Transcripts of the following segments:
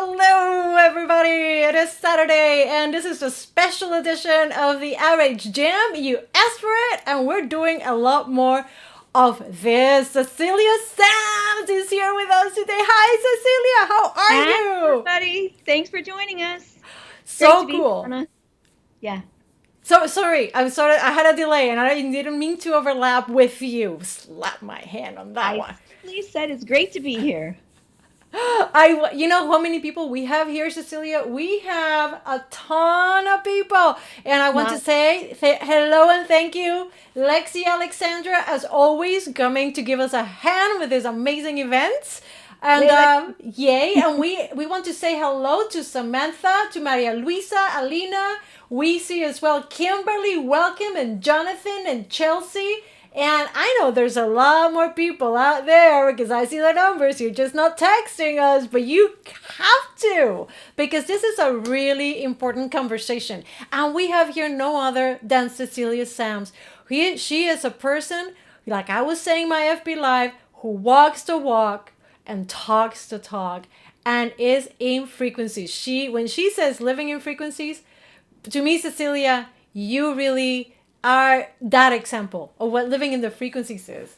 Hello, everybody. It is Saturday, and this is a special edition of the RH Jam. You asked for it, and we're doing a lot more of this. Cecilia Samms is here with us today. Hi, Cecilia. How are Hi, you? everybody. Thanks for joining us. Great to So be here, cool. Anna. Yeah. So sorry. I'm sorry. I had a delay, and I didn't mean to overlap with you. Slap my hand on that I one. simply said it's great to be here. You know how many people we have here, Cecilia? We have a ton of people, and I want to Not say hello and thank you, Lexi Alexandra, as always, coming to give us a hand with these amazing events. And Yay, yay! And we want to say hello to Samantha, to Maria Luisa, Alina. We see as well Kimberly, welcome, and Jonathan and Chelsea. And I know there's a lot more people out there because I see the numbers. You're just not texting us, but you have to because this is a really important conversation. And we have here no other than Cecilia Samms. She is a person, like I was saying in my FB Live, who walks the walk and talks the talk and is in frequencies. When she says living in frequencies, to me, Cecilia, you really are that example of what living in the frequencies is.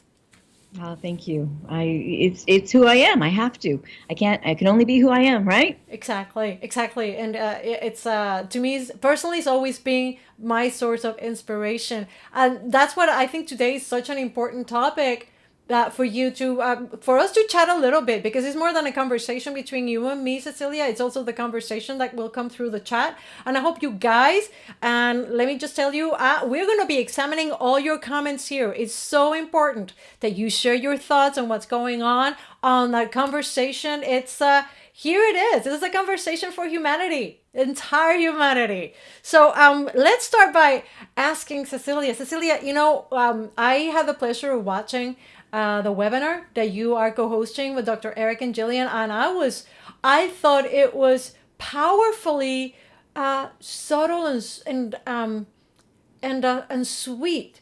Oh, thank you. It's who I am. I have to. I can only be who I am, right? Exactly, exactly, and it's to me personally, it's always been my source of inspiration, and that's what I think today is such an important topic that for you to for us to chat a little bit because it's more than a conversation between you and me, Cecilia. It's also the conversation that will come through the chat, and I hope you guys. And let me just tell you, we're going to be examining all your comments here. It's so important that you share your thoughts on what's going on that conversation. It's here it is. This is a conversation for humanity, entire humanity. So let's start by asking Cecilia. Cecilia, I had the pleasure of watching the webinar that you are co-hosting with Dr. Eric and Jillian, and I thought it was powerfully subtle and sweet,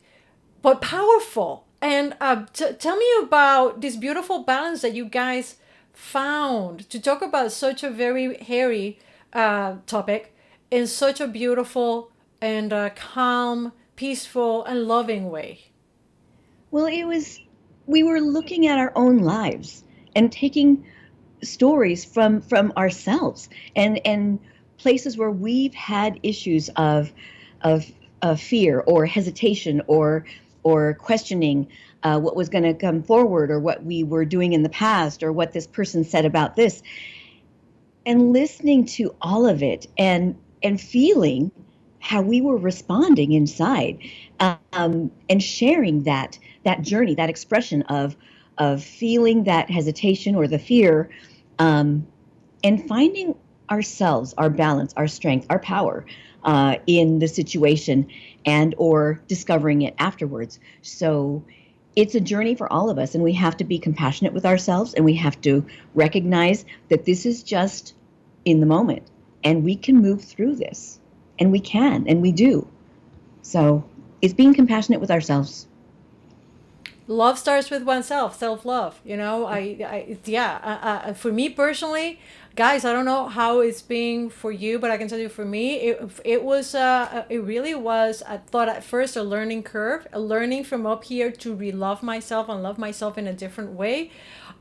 but powerful. And tell me about this beautiful balance that you guys found to talk about such a very hairy topic in such a beautiful and calm, peaceful, and loving way. Well, we were looking at our own lives and taking stories from ourselves and places where we've had issues of of fear or hesitation or questioning what was going to come forward or what we were doing in the past or what this person said about this, and listening to all of it and feeling how we were responding inside, and sharing that journey, that expression of feeling that hesitation or the fear, um, and finding ourselves, our balance, our strength, our power in the situation, and or discovering it afterwards. So it's a journey for all of us, and we have to be compassionate with ourselves, and we have to recognize that this is just in the moment, and we can move through this, and we can, and we do. So it's being compassionate with ourselves. Love starts with oneself, self-love. Yeah, for me personally, guys, I don't know how it's being for you, but I can tell you for me, it really was, I thought at first, a learning curve, a learning from up here to re-love myself and love myself in a different way.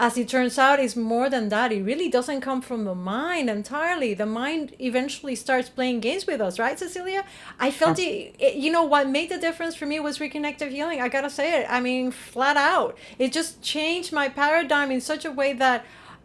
As it turns out, it's more than that. It really doesn't come from the mind entirely. The mind eventually starts playing games with us, right, Cecilia? I felt what made the difference for me was Reconnective Healing. I gotta say it. I mean, flat out. It just changed my paradigm in such a way that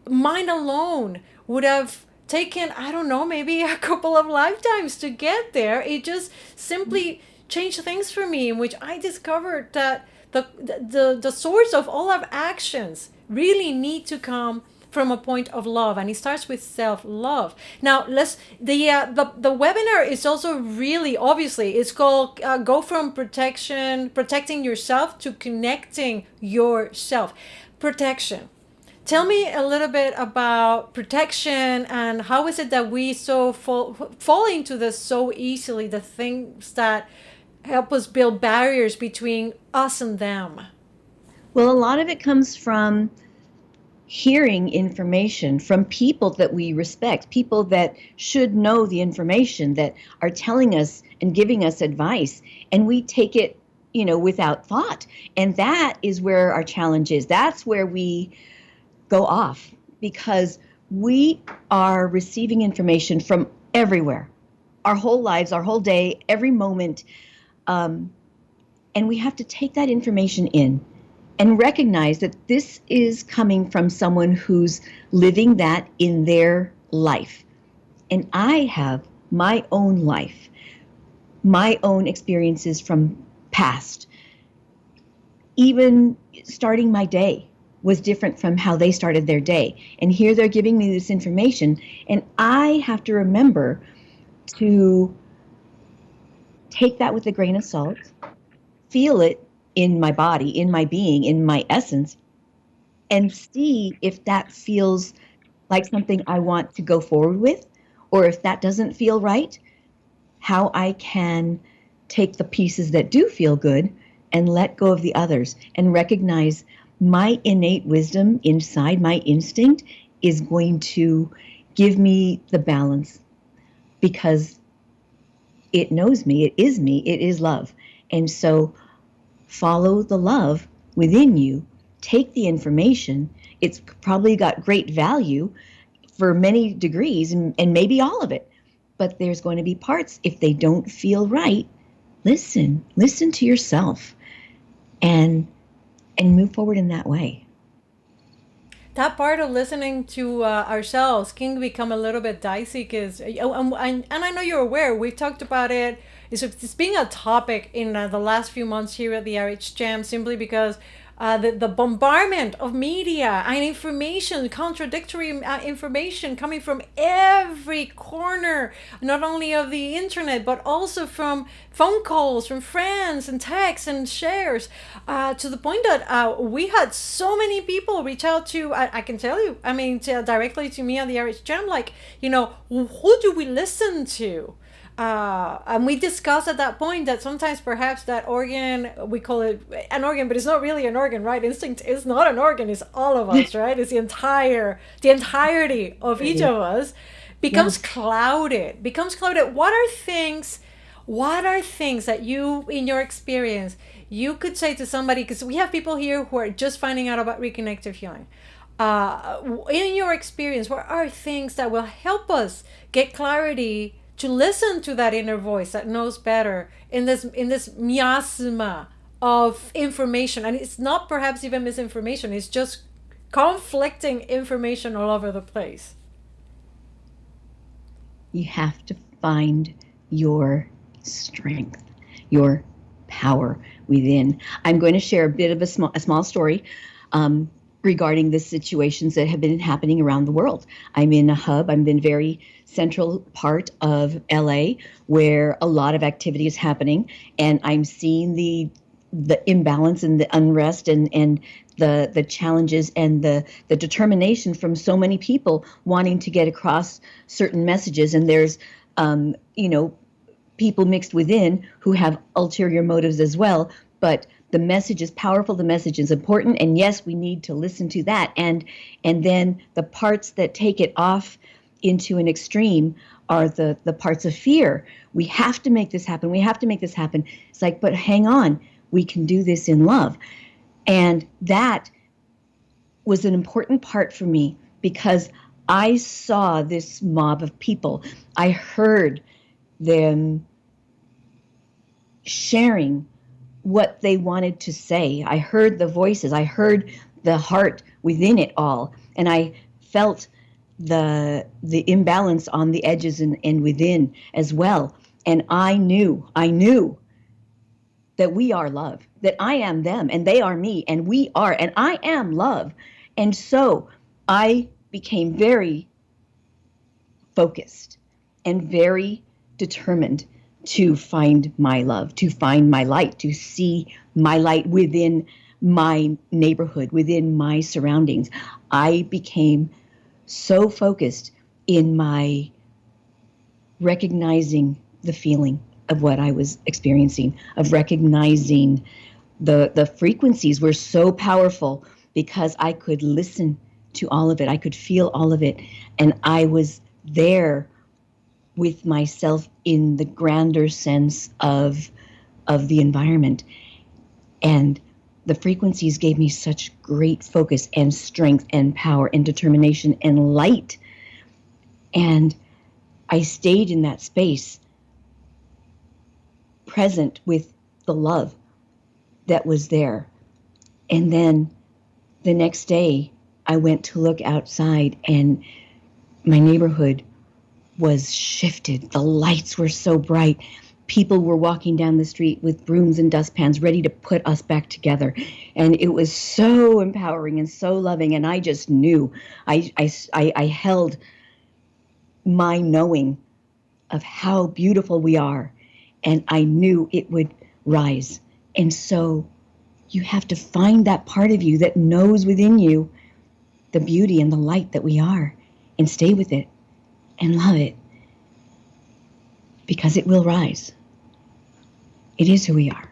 mind alone would have taken, I don't know, maybe a couple of lifetimes to get there. It just simply changed things for me, in which I discovered that the source of all of actions really need to come from a point of love, and it starts with self-love. Now let's the webinar is also really, obviously, it's called go from protecting yourself to connecting yourself. Protection. Tell me a little bit about protection, and how is it that we fall into this so easily, the things that help us build barriers between us and them. Well, a lot of it comes from hearing information from people that we respect, people that should know the information, that are telling us and giving us advice, and we take it, without thought. And that is where our challenge is. That's where we go off, because we are receiving information from everywhere, our whole lives, our whole day, every moment. And we have to take that information in and recognize that this is coming from someone who's living that in their life. And I have my own life, my own experiences from past. Even starting my day was different from how they started their day. And here they're giving me this information, and I have to remember to take that with a grain of salt, feel it in my body, in my being, in my essence, and see if that feels like something I want to go forward with, or if that doesn't feel right, how I can take the pieces that do feel good and let go of the others, and recognize my innate wisdom inside, my instinct is going to give me the balance, because it knows me, it is love. And so follow the love within you, take the information. It's probably got great value for many degrees, and maybe all of it, but there's going to be parts, if they don't feel right, listen to yourself, and move forward in that way. That part of listening to ourselves can become a little bit dicey because, and I know you're aware, we've talked about it. It's being a topic in the last few months here at the RH Jam, simply because the bombardment of media and information, contradictory information coming from every corner, not only of the internet, but also from phone calls, from friends and texts and shares, to the point that we had so many people reach out to, I can tell you, I mean, directly to me on the RH Jam, like, who do we listen to? And we discussed at that point that sometimes perhaps that organ, we call it an organ, but it's not really an organ, right? Instinct is not an organ, it's all of us, right? It's the entirety of each of us becomes clouded. What are things that you, in your experience, you could say to somebody, because we have people here who are just finding out about reconnective healing. In your experience, what are things that will help us get clarity to listen to that inner voice that knows better in this miasma of information? And it's not perhaps even misinformation, it's just conflicting information all over the place. You have to find your strength, your power within. I'm going to share a bit of a small story regarding the situations that have been happening around the world. I'm in a hub. I'm in a very central part of LA where a lot of activity is happening, and I'm seeing the imbalance and the unrest and the challenges and the determination from so many people wanting to get across certain messages. And there's people mixed within who have ulterior motives as well, but the message is powerful, the message is important, and yes, we need to listen to that. And then the parts that take it off into an extreme are the parts of fear. We have to make this happen. We have to make this happen. It's like, but hang on, we can do this in love. And that was an important part for me, because I saw this mob of people. I heard them sharing what they wanted to say. I heard the voices. I heard the heart within it all. And I felt the imbalance on the edges and within as well. And I knew that we are love, that I am them and they are me, and we are, and I am love. And so I became very focused and very determined to find my love, to find my light, to see my light within my neighborhood, within my surroundings. I became so focused in my recognizing the feeling of what I was experiencing, of recognizing the frequencies were so powerful, because I could listen to all of it. I could feel all of it. And I was there with myself in the grander sense of the environment. And the frequencies gave me such great focus and strength and power and determination and light. And I stayed in that space, present with the love that was there. And then the next day, I went to look outside, and my neighborhood was shifted. The lights were so bright. People were walking down the street with brooms and dustpans ready to put us back together. And it was so empowering and so loving. And I just knew, I held my knowing of how beautiful we are. And I knew it would rise. And so you have to find that part of you that knows within you the beauty and the light that we are, and stay with it and love it, because it will rise. It is who we are.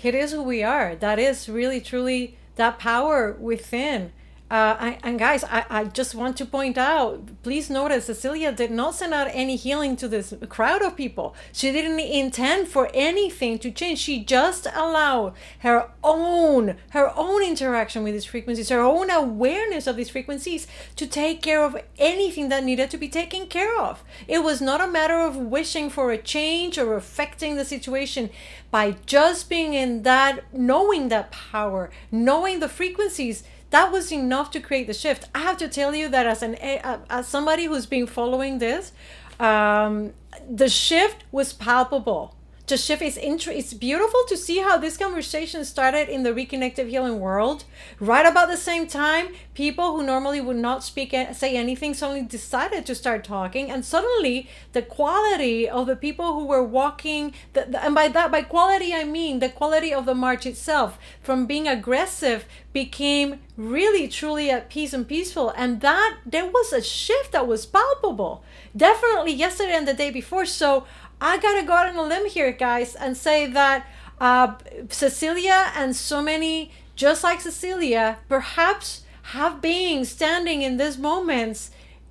It is who we are. That is really, truly that power within. And guys, I just want to point out, please notice Cecilia did not send out any healing to this crowd of people. She didn't intend for anything to change. She just allowed her own interaction with these frequencies, her own awareness of these frequencies to take care of anything that needed to be taken care of. It was not a matter of wishing for a change or affecting the situation. By just being in that, knowing that power, knowing the frequencies, that was enough to create the shift. I have to tell you that as somebody who's been following this, the shift was palpable. The shift is it's beautiful to see how this conversation started in the Reconnective Healing world. Right about the same time, people who normally would not say anything suddenly decided to start talking, and suddenly the quality of the people who were walking, and by quality I mean the quality of the march itself, from being aggressive became really truly at peace and peaceful. And that there was a shift that was palpable, definitely yesterday and the day before. So I gotta go out on a limb here, guys, and say that Cecilia and so many just like Cecilia perhaps have been standing in these moments,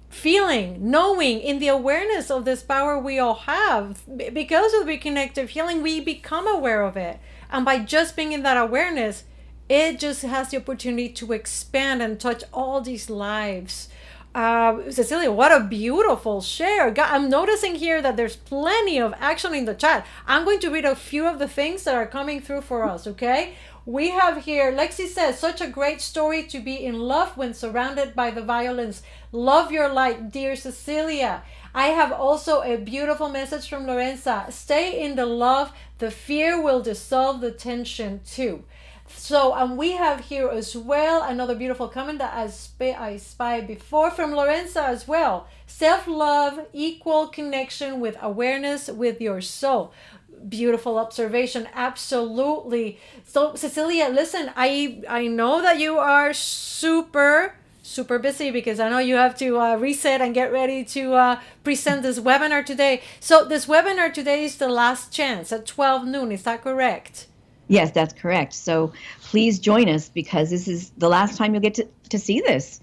feeling, knowing, in the awareness of this power we all have. Because of Reconnective Healing, we become aware of it. And by just being in that awareness, it just has the opportunity to expand and touch all these lives. Cecilia, what a beautiful share. I'm noticing here that there's plenty of action in the chat. I'm going to read a few of the things that are coming through for us, okay? We have here, Lexi says, such a great story to be in love when surrounded by the violence. Love your light, dear Cecilia. I have also a beautiful message from Lorenza. Stay in the love. The fear will dissolve the tension too. So, and we have here as well another beautiful comment that I spied before from Lorenza as well. Self-love, equal connection with awareness with your soul. Beautiful observation. Absolutely. So, Cecilia, listen, I know that you are super busy, because I know you have to reset and get ready to present this webinar today. So this webinar today is the last chance at 12 noon. Is that correct? Yes, that's correct. So please join us, because this is the last time you'll get to see this.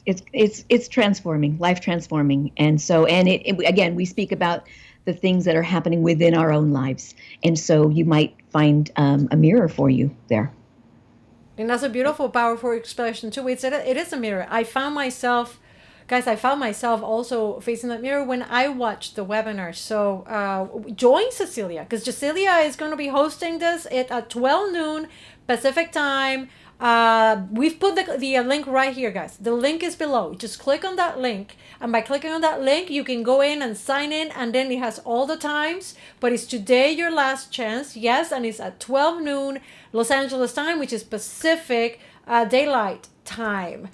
It's transforming, life transforming. And so, and again, we speak about the things that are happening within our own lives. And so you might find a mirror for you there. And that's a beautiful, powerful expression too. It is a mirror. I found myself also facing that mirror when I watched the webinar. So join Cecilia, because Cecilia is going to be hosting this at 12 noon Pacific time. We've put the link right here, guys. The link is below. Just click on that link, and by clicking on that link, you can go in and sign in, and then it has all the times. But it's today your last chance, yes, and it's at 12 noon Los Angeles time, which is Pacific Daylight Time.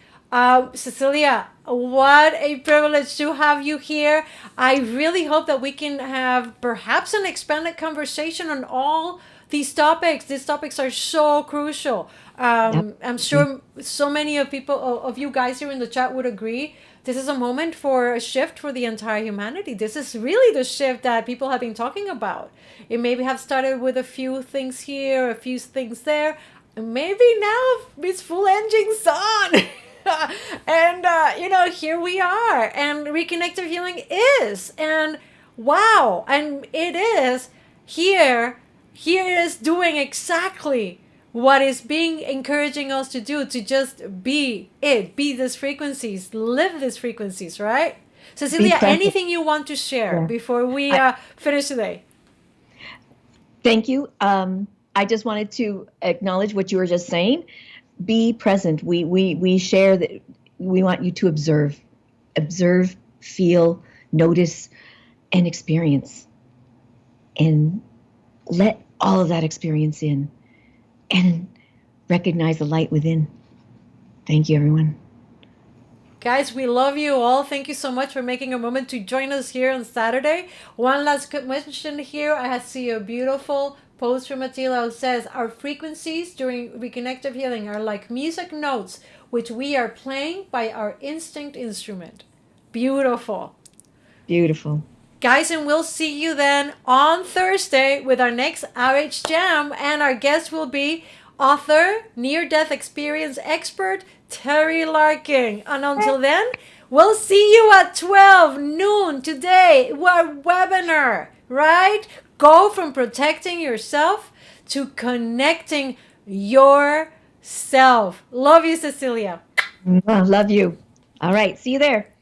Cecilia, what a privilege to have you here. I really hope that we can have perhaps an expanded conversation on all these topics. These topics are so crucial. I'm sure so many of you guys here in the chat would agree. This is a moment for a shift for the entire humanity. This is really the shift that people have been talking about. It maybe have started with a few things here, a few things there. maybe now it's full engines on. And here we are, and reconnective healing is, and wow, and it is here is doing exactly what is being encouraging us to do, to just be these frequencies, live these frequencies, right? Be Cecilia, present. anything you want to share Yeah. before we I, finish today? thank you. I just wanted to acknowledge what you were just saying. Be present. We share that we want you to observe, feel, notice, and experience, and let all of that experience in, and recognize the light within. Thank you, everyone. Guys, we love you all. Thank you so much for making a moment to join us here on Saturday. One last question here. I see a beautiful post from Attila who says, our frequencies during reconnective healing are like music notes which we are playing by our instinct instrument. Beautiful. Beautiful. Guys, and we'll see you then on Thursday with our next RH Jam. And our guest will be author, near death experience expert, Terry Larkin. And until then, we'll see you at 12 noon today. Our webinar, right? Go from protecting yourself to connecting yourself. Love you, Cecilia. Love you. All right. See you there.